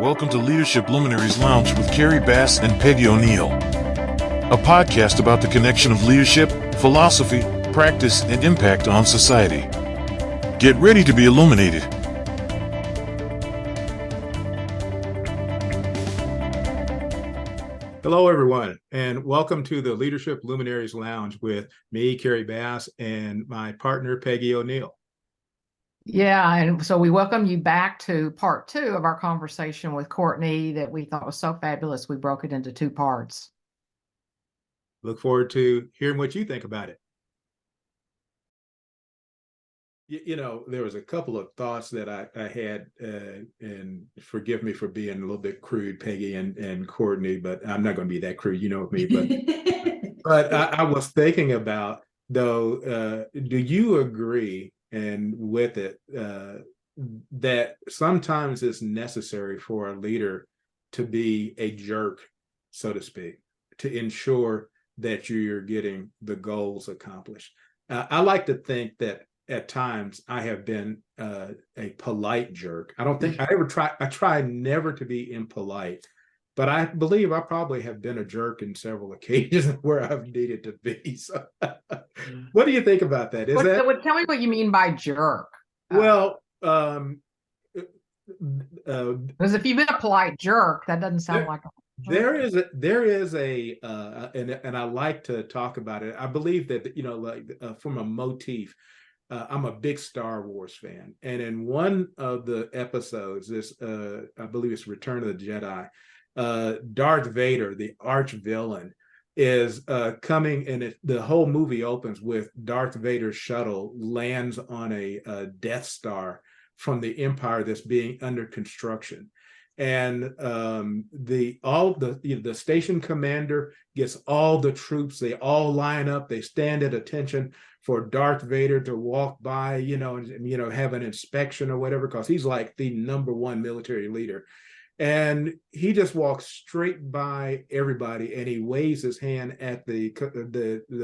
Welcome to Leadership Luminaries Lounge with Kerry Bass and Peggy O'Neill, a podcast about the connection of leadership, philosophy, practice, and impact on society. Get ready to be illuminated. Hello, everyone, and welcome to the Leadership Luminaries Lounge with me, Kerry Bass, and my partner, Peggy O'Neill. Yeah, and so we welcome you back to part two of our conversation with Courtney that we thought was so fabulous. We broke it into two parts. Look forward to hearing what you think about it. You know, there was a couple of thoughts that I had, and forgive me for being a little bit crude, Peggy and Courtney, but I'm not going to be that crude, you know me. But I was thinking about, though, do you agree and with it that sometimes it's necessary for a leader to be a jerk, so to speak, to ensure that you're getting the goals accomplished? I like to think that at times I have been a polite jerk. I don't think I try never to be impolite, but I believe I probably have been a jerk in several occasions where I've needed to be. So what do you think about that? Tell me what you mean by jerk. Well, because if you've been a polite jerk, that doesn't sound like a jerk. There is a and I like to talk about it. I believe that, you know, like from a motif, I'm a big Star Wars fan, and in one of the episodes, I believe it's Return of the Jedi, Darth Vader, the arch villain, is coming, and the whole movie opens with Darth Vader's shuttle lands on a Death Star from the Empire that's being under construction, and the station commander gets all the troops. They all line up. They stand at attention for Darth Vader to walk by, and have an inspection or whatever, because he's like the number one military leader. And he just walks straight by everybody, and he waves his hand at the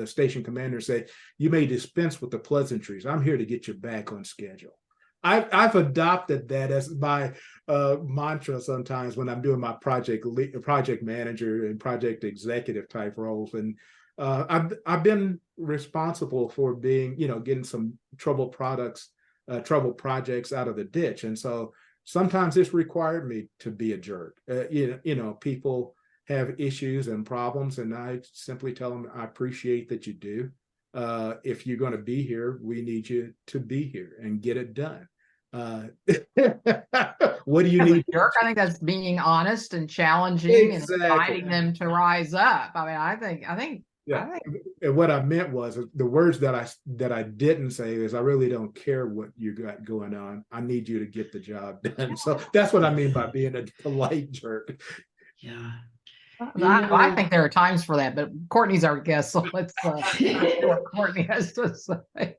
station commander and say, "You may dispense with the pleasantries. I'm here to get you back on schedule." I've adopted that as my mantra sometimes when I'm doing my project manager and project executive type roles. And I've been responsible for being, getting some trouble projects out of the ditch. And so sometimes it's required me to be a jerk. People have issues and problems, and I simply tell them, I appreciate that you do. If you're going to be here, we need you to be here and get it done. What do you need? Jerk, I think that's being honest and challenging, exactly, and inviting them to rise up. I mean, I think. Yeah. And what I meant was the words that I didn't say is, I really don't care what you got going on. I need you to get the job done. So that's what I mean by being a polite jerk. Yeah. I think there are times for that, but Courtney's our guest, so let's see what Courtney has to say.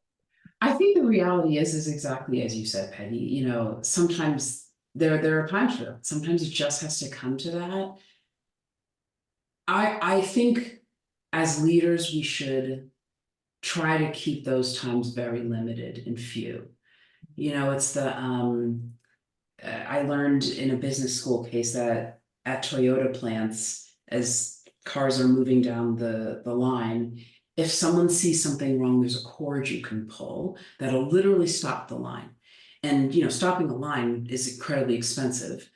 I think the reality is exactly as you said, Peggy. Sometimes there are times for that. Sometimes it just has to come to that. I think as leaders, we should try to keep those times very limited and few. It's I learned in a business school case that at Toyota plants, as cars are moving down the line, if someone sees something wrong, there's a cord you can pull that'll literally stop the line. And stopping a line is incredibly expensive.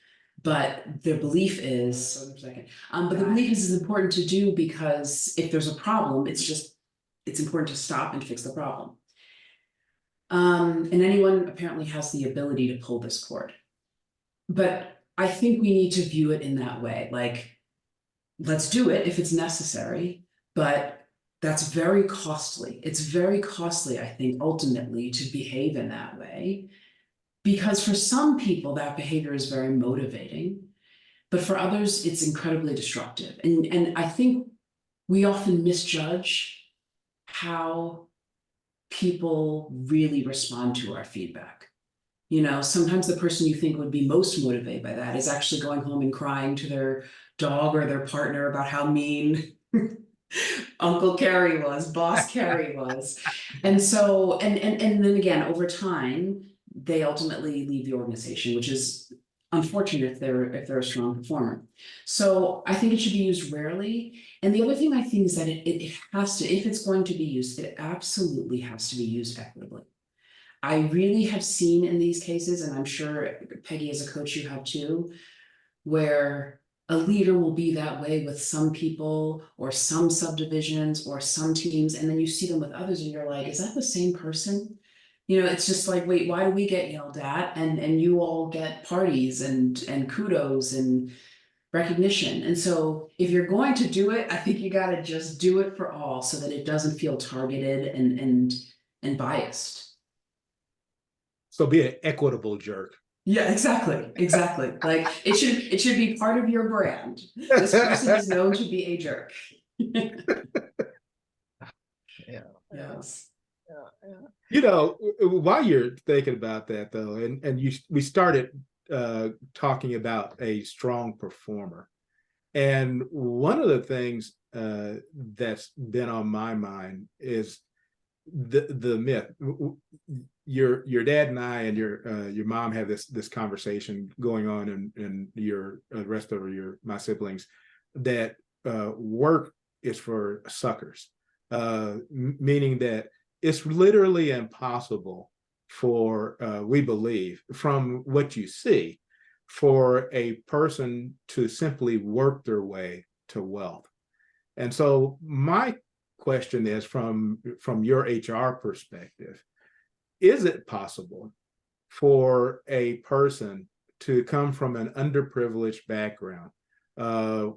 But the belief is, the belief is important to do, because if there's a problem, it's important to stop and fix the problem. And anyone apparently has the ability to pull this cord. But I think we need to view it in that way. Like, let's do it if it's necessary, but that's very costly. It's very costly, I think, ultimately, to behave in that way. Because for some people, that behavior is very motivating, but for others, it's incredibly destructive. And I think we often misjudge how people really respond to our feedback. Sometimes the person you think would be most motivated by that is actually going home and crying to their dog or their partner about how mean Uncle Kerry was, Boss Kerry was. And so, and then again, over time, they ultimately leave the organization, which is unfortunate if they're a strong performer. So I think it should be used rarely. And the other thing I think is that it has to, if it's going to be used, it absolutely has to be used equitably. I really have seen in these cases, and I'm sure Peggy as a coach you have too, where a leader will be that way with some people or some subdivisions or some teams, and then you see them with others and you're like, is that the same person? You know, it's just like, wait, why do we get yelled at and you all get parties and kudos and recognition? And so if you're going to do it, I think you got to just do it for all so that it doesn't feel targeted and biased. So be an equitable jerk. Yeah, exactly. Like it should be part of your brand. This person is known to be a jerk. Yeah. Yes. You know, while you're thinking about that though, and we started talking about a strong performer, and one of the things that's been on my mind is the myth. Your dad and I and your mom have this conversation going on, and your rest of my siblings, that work is for suckers, meaning that it's literally impossible for we believe from what you see for a person to simply work their way to wealth. And so my question is, from your HR perspective, is it possible for a person to come from an underprivileged background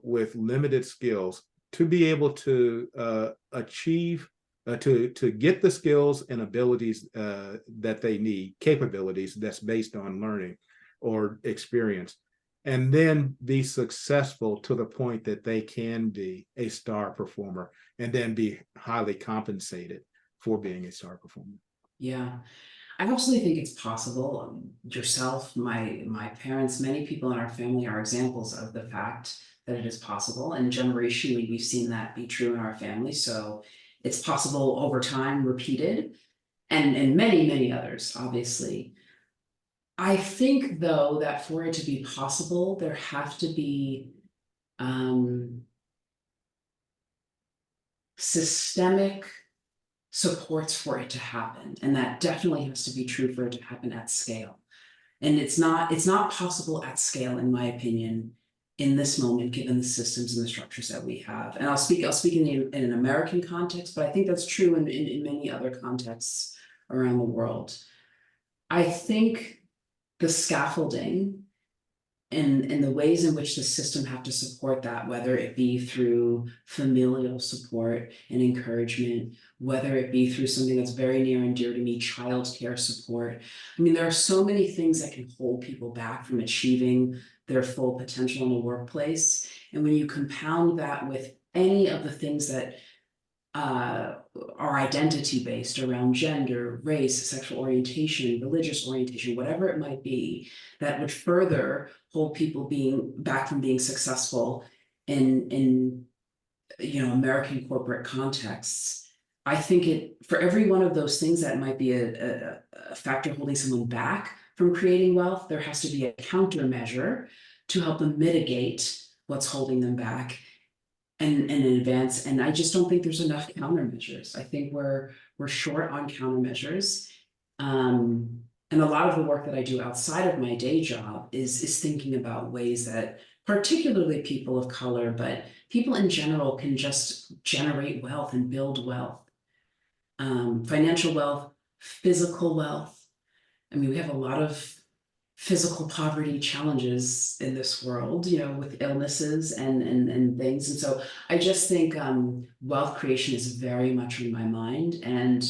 with limited skills to be able to achieve, to get the skills and abilities that they need, capabilities that's based on learning or experience, and then be successful to the point that they can be a star performer and then be highly compensated for being a star performer? Yeah, I absolutely think it's possible. Yourself, my parents, many people in our family are examples of the fact that it is possible. And generationally, we've seen that be true in our family. So it's possible over time, repeated, and many others, obviously. I think, though, that for it to be possible, there have to be systemic supports for it to happen. And that definitely has to be true for it to happen at scale. And it's not possible at scale, in my opinion, in this moment, given the systems and the structures that we have. And I'll speak in an American context, but I think that's true in many other contexts around the world. I think the scaffolding and the ways in which the system have to support that, whether it be through familial support and encouragement, whether it be through something that's very near and dear to me, childcare support. I mean, there are so many things that can hold people back from achieving their full potential in the workplace. And when you compound that with any of the things that are identity-based around gender, race, sexual orientation, religious orientation, whatever it might be, that would further hold people back from being successful in American corporate contexts. I think for every one of those things that might be a factor holding someone back from creating wealth, there has to be a countermeasure to help them mitigate what's holding them back and in advance. And I just don't think there's enough countermeasures. I think we're short on countermeasures. And a lot of the work that I do outside of my day job is thinking about ways that particularly people of color, but people in general, can just generate wealth and build wealth. Financial wealth, physical wealth. I mean, we have a lot of physical poverty challenges in this world, with illnesses and things. And so I just think wealth creation is very much on my mind, and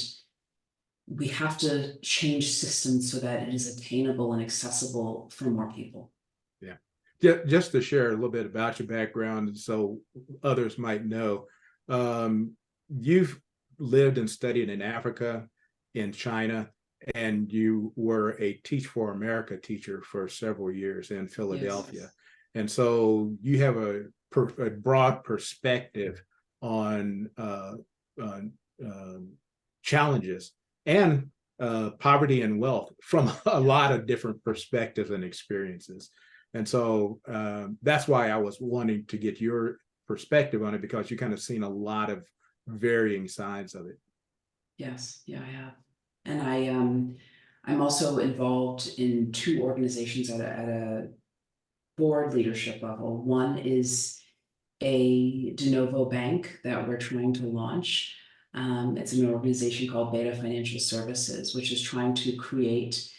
we have to change systems so that it is attainable and accessible for more people. Yeah. Just to share a little bit about your background so others might know, you've lived and studied in Africa, in China, and you were a Teach for America teacher for several years in Philadelphia. Yes. And so you have a broad perspective on challenges and poverty and wealth from a lot of different perspectives and experiences. And so that's why I was wanting to get your perspective on it, because you kind of seen a lot of varying sides of it. Yes, yeah, I have. And I'm also involved in two organizations at a board leadership level. One is a de novo bank that we're trying to launch. It's an organization called Beta Financial Services, which is trying to create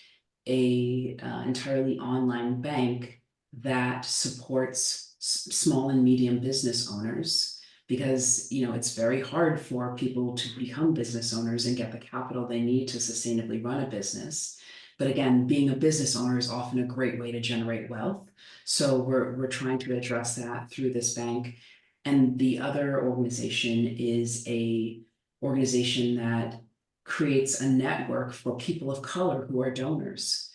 a entirely online bank that supports small and medium business owners, because it's very hard for people to become business owners and get the capital they need to sustainably run a business. But again, being a business owner is often a great way to generate wealth. So we're trying to address that through this bank. And the other organization is a organization that creates a network for people of color who are donors,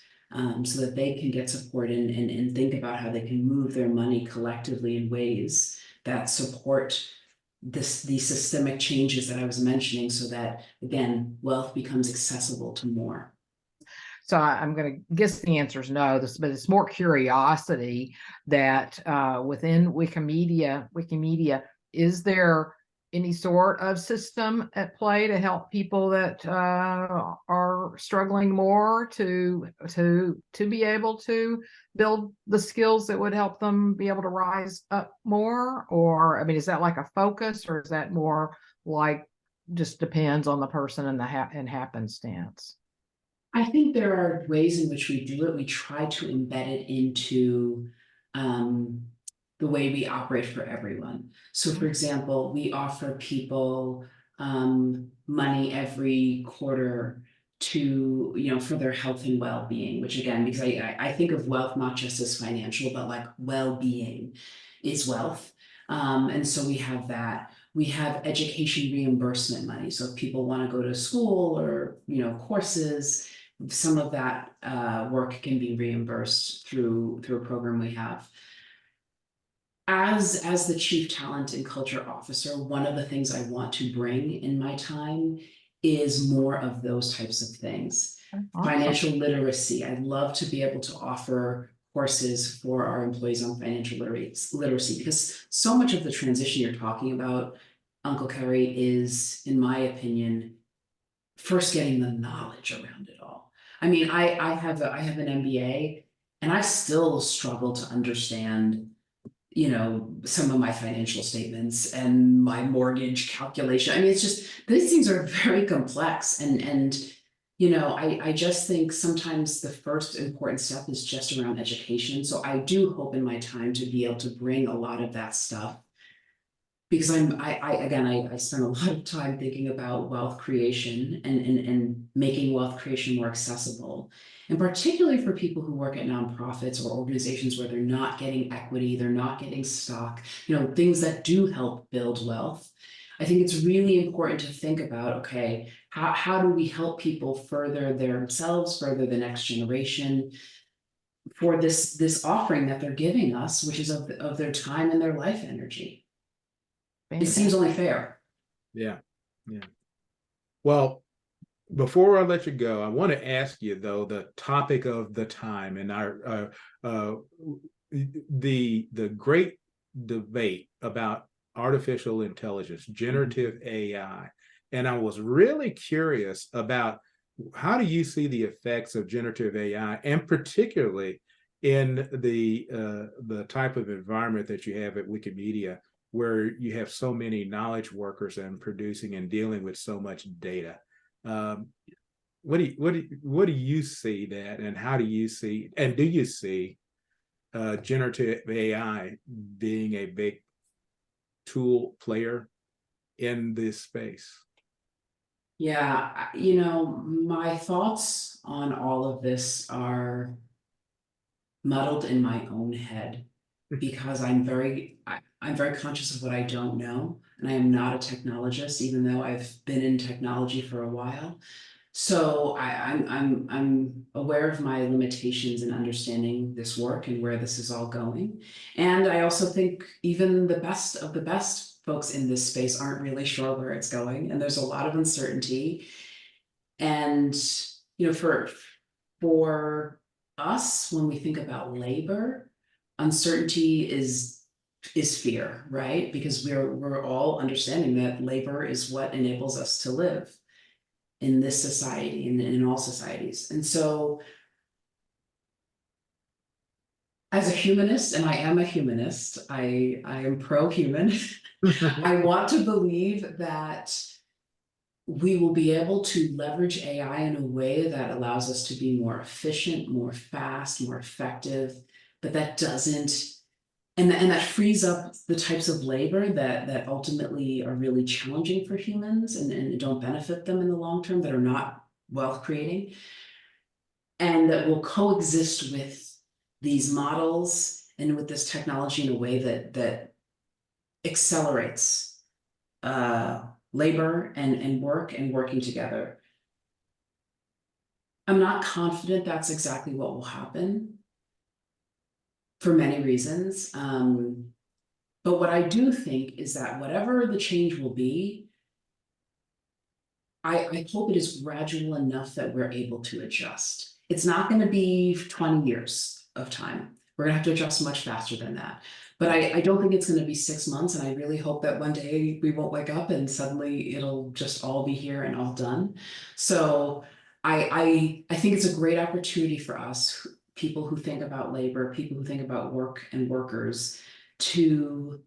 so that they can get support and think about how they can move their money collectively in ways that support these systemic changes that I was mentioning, so that, again, wealth becomes accessible to more. So I'm going to guess the answer is no, but it's more curiosity that within Wikimedia, is there any sort of system at play to help people that are struggling more to be able to build the skills that would help them be able to rise up more? Or, I mean, is that like a focus, or is that more like just depends on the person and and happenstance? I think there are ways in which we do it. We try to embed it into the way we operate for everyone. So, for example, we offer people money every quarter to, for their health and well-being, which, again, because I think of wealth not just as financial, but like well-being is wealth. And so we have that. We have education reimbursement money. So if people want to go to school or, courses, some of that work can be reimbursed through a program we have. As the Chief Talent and Culture Officer, one of the things I want to bring in my time is more of those types of things. Awesome. Financial literacy. I'd love to be able to offer courses for our employees on financial literacy, because so much of the transition you're talking about, Uncle Kerry, is, in my opinion, first getting the knowledge around it all. I mean, I have an M.B.A. and I still struggle to understand, some of my financial statements and my mortgage calculation. I mean, it's just, these things are very complex, and I just think sometimes the first important step is just around education. So I do hope in my time to be able to bring a lot of that stuff, because I spend a lot of time thinking about wealth creation and making wealth creation more accessible. And particularly for people who work at nonprofits or organizations where they're not getting equity, they're not getting stock, things that do help build wealth. I think it's really important to think about, okay, how do we help people further themselves, further the next generation for this offering that they're giving us, which is of their time and their life energy. It seems only fair. Yeah. Well, before I let you go, I want to ask you, though, the topic of the time and our the great debate about artificial intelligence, generative AI. And I was really curious about, how do you see the effects of generative AI, and particularly in the type of environment that you have at Wikimedia, where you have so many knowledge workers and producing and dealing with so much data? What do you see that, and how do you see, and do you see generative AI being a big tool player in this space? Yeah, my thoughts on all of this are muddled in my own head, because I'm very conscious of what I don't know, and I am not a technologist, even though I've been in technology for a while. So I'm aware of my limitations in understanding this work and where this is all going. And I also think even the best of the best folks in this space aren't really sure where it's going, and there's a lot of uncertainty. And for us, when we think about labor, uncertainty is fear, right? Because we're all understanding that labor is what enables us to live in this society and in all societies. And so as a humanist, and I am a humanist, I am pro-human, I want to believe that we will be able to leverage AI in a way that allows us to be more efficient, more fast, more effective, but that doesn't, and that frees up the types of labor that ultimately are really challenging for humans and don't benefit them in the long term, that are not wealth creating, and that will coexist with these models and with this technology in a way that accelerates labor and work and working together. I'm not confident that's exactly what will happen for many reasons. But what I do think is that whatever the change will be, I hope it is gradual enough that we're able to adjust. It's not going to be 20 years of time. We're going to have to adjust much faster than that. But I don't think it's going to be 6 months. And I really hope that one day we won't wake up and suddenly it'll just all be here and all done. So I think it's a great opportunity for us, people who think about labor, people who think about work and workers, to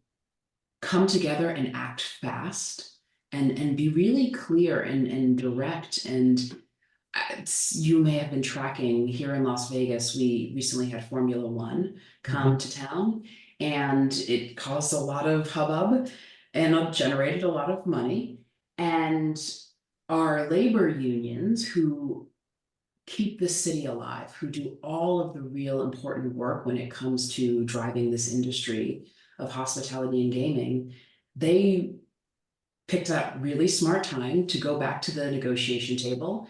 come together and act fast and be really clear and direct. And you may have been tracking here in Las Vegas, we recently had Formula One come to town, and it caused a lot of hubbub and generated a lot of money. And our labor unions, who keep the city alive, who do all of the real important work when it comes to driving this industry of hospitality and gaming, they picked up really smart time to go back to the negotiation table,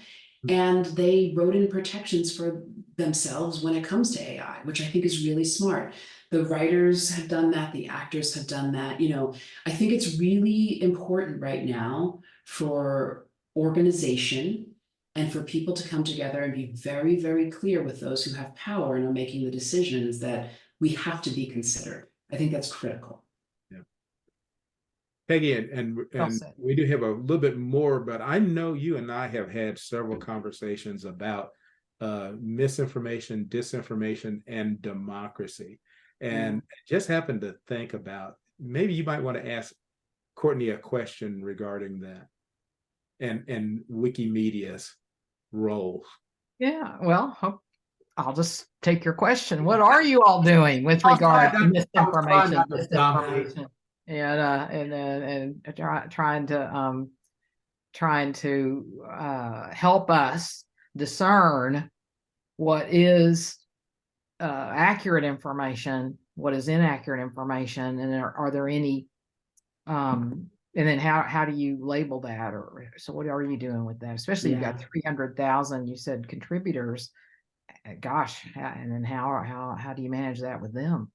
and they wrote in protections for themselves when it comes to AI, which I think is really smart. The writers have done that, the actors have done that. You know, I think it's really important right now for organization and for people to come together and be very, very clear with those who have power and are making the decisions that we have to be considered. I think that's critical. Peggy, and we do have a little bit more, but I know you and I have had several conversations about misinformation, disinformation, and democracy. And just happened to think about, maybe you might want to ask Courtney a question regarding that and Wikimedia's role. Yeah, well, I'll just take your question. What are you all doing with regard to misinformation, disinformation? And trying to help us discern what is accurate information, what is inaccurate information, and are there any and then how do you label that? Or so what are you doing with that? Especially you've got 300,000, you said, contributors. Gosh, and then how do you manage that with them?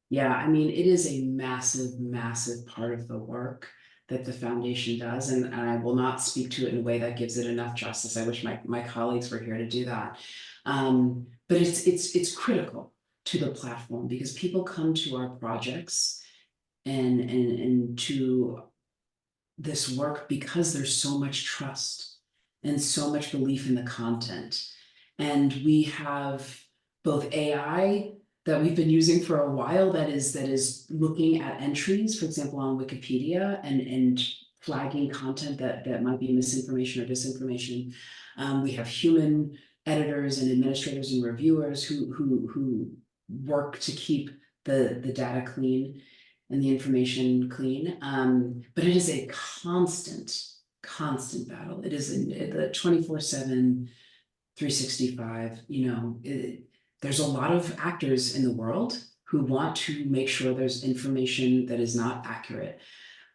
Yeah, I mean, it is a massive, massive part of the work that the foundation does, and I will not speak to it in a way that gives it enough justice. I wish my colleagues were here to do that. But it's critical to the platform, because people come to our projects and to this work because there's so much trust and so much belief in the content. And we have both AI that we've been using for a while that is looking at entries, for example, on Wikipedia, and flagging content that might be misinformation or disinformation. We have human editors and administrators and reviewers who work to keep the data clean and the information clean. But it is a constant battle. It is the 24/7, 365, you know, there's a lot of actors in the world who want to make sure there's information that is not accurate.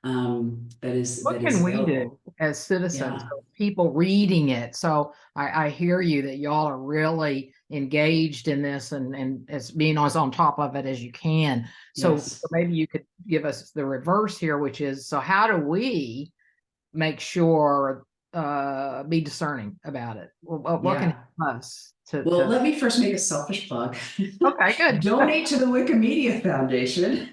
What can we do as citizens, people reading it? So I hear you that y'all are really engaged in this and as being as on top of it as you can. So maybe you could give us the reverse here, which is, so how do we make sure be discerning about it? What can help us Well, let me first make a selfish plug. Okay, good. Donate to the Wikimedia Foundation.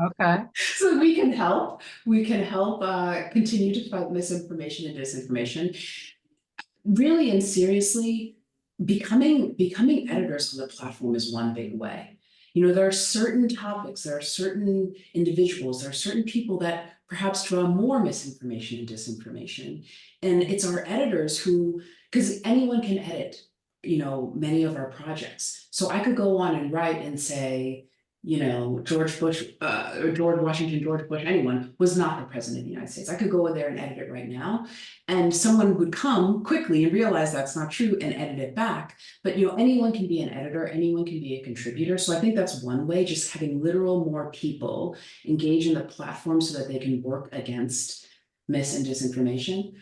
Okay. So we can help. We can help continue to fight misinformation and disinformation. Really and seriously, becoming editors on the platform is one big way. You know, there are certain topics, there are certain individuals, there are certain people that perhaps draw more misinformation and disinformation. And it's our editors who, because anyone can edit, you know, many of our projects. So I could go on and write and say, you know, George Bush, or George Washington, George Bush, anyone was not the president of the United States. I could go in there and edit it right now, and someone would come quickly and realize that's not true and edit it back. But you know, anyone can be an editor, anyone can be a contributor. So I think that's one way, just having literal more people engage in the platform so that they can work against mis and disinformation.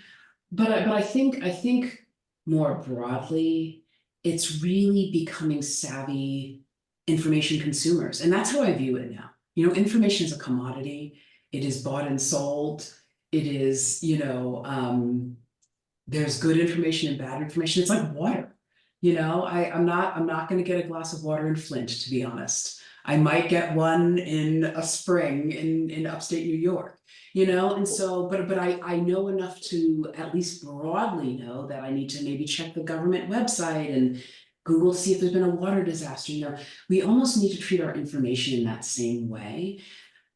But I think more broadly, it's really becoming savvy information consumers. And that's how I view it now. You know, information is a commodity. It is bought and sold. It is, you know, there's good information and bad information. It's like water. You know, I'm not going to get a glass of water in Flint, to be honest. I might get one in a spring in upstate New York, you know, and so, but I know enough to at least broadly know that I need to maybe check the government website and Google to see if there's been a water disaster. You know, we almost need to treat our information in that same way.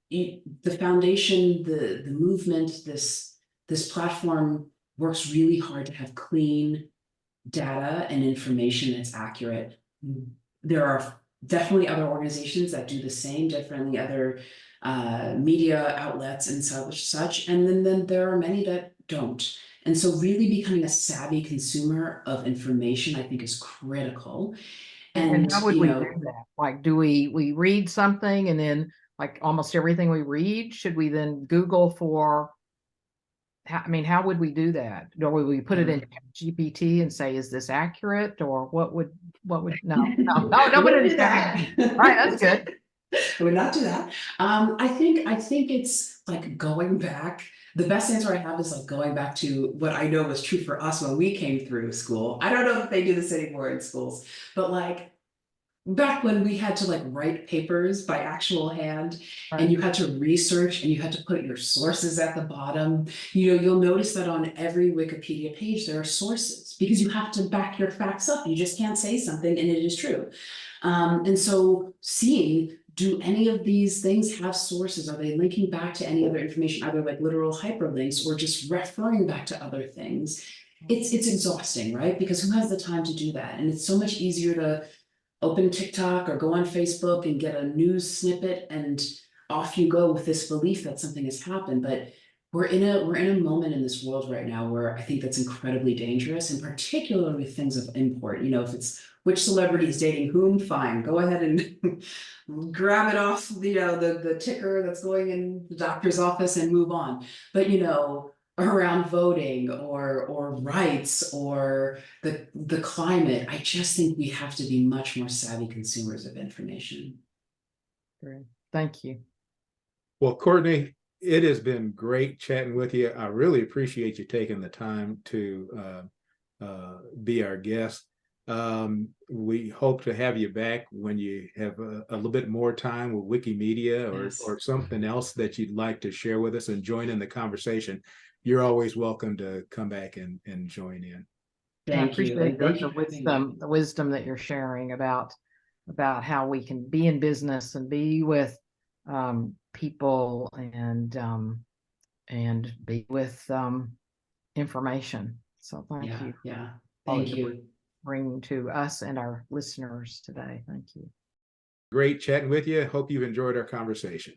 The foundation, the movement, this platform works really hard to have clean data and information that's accurate. There are definitely other organizations that do the same, definitely other media outlets and such, and then there are many that don't. And so really becoming a savvy consumer of information, I think, is critical. And how would you we know, do that? Like, do we read something and then, like almost everything we read, should we then Google for, I mean, how would we do that? Or would we put it in GPT and say, is this accurate? Or what would, no, I wouldn't do that. All right, that's good. I would not do that. I think it's like going back. The best answer I have is like going back to what I know was true for us when we came through school. I don't know if they do this anymore in schools, but like back when we had to like write papers by actual hand, Right. and you had to research and you had to put your sources at the bottom. You know, you'll notice that on every Wikipedia page there are sources because you have to back your facts up. You just can't say something and it is true. And so seeing, do any of these things have sources? Are they linking back to any other information, either like literal hyperlinks or just referring back to other things? It's exhausting, right? Because who has the time to do that? And it's so much easier to open TikTok or go on Facebook and get a news snippet and off you go with this belief that something has happened. But we're in a moment in this world right now where I think that's incredibly dangerous, and particularly with things of import. You know, if it's which celebrity is dating whom, fine, go ahead and grab it off, you know, the ticker that's going in the doctor's office and move on. But you know, around voting or rights or the climate, I just think we have to be much more savvy consumers of information. Great. Thank you. Well, Courtney, it has been great chatting with you. I really appreciate you taking the time to be our guest. We hope to have you back when you have a little bit more time with Wikimedia or something else that you'd like to share with us and join in the conversation. You're always welcome to come back and join in. I appreciate the wisdom that you're sharing about how we can be in business and be with people and be with information. So thank you. Yeah. Thank you. Bringing to us and our listeners today. Thank you. Great chatting with you. Hope you've enjoyed our conversation.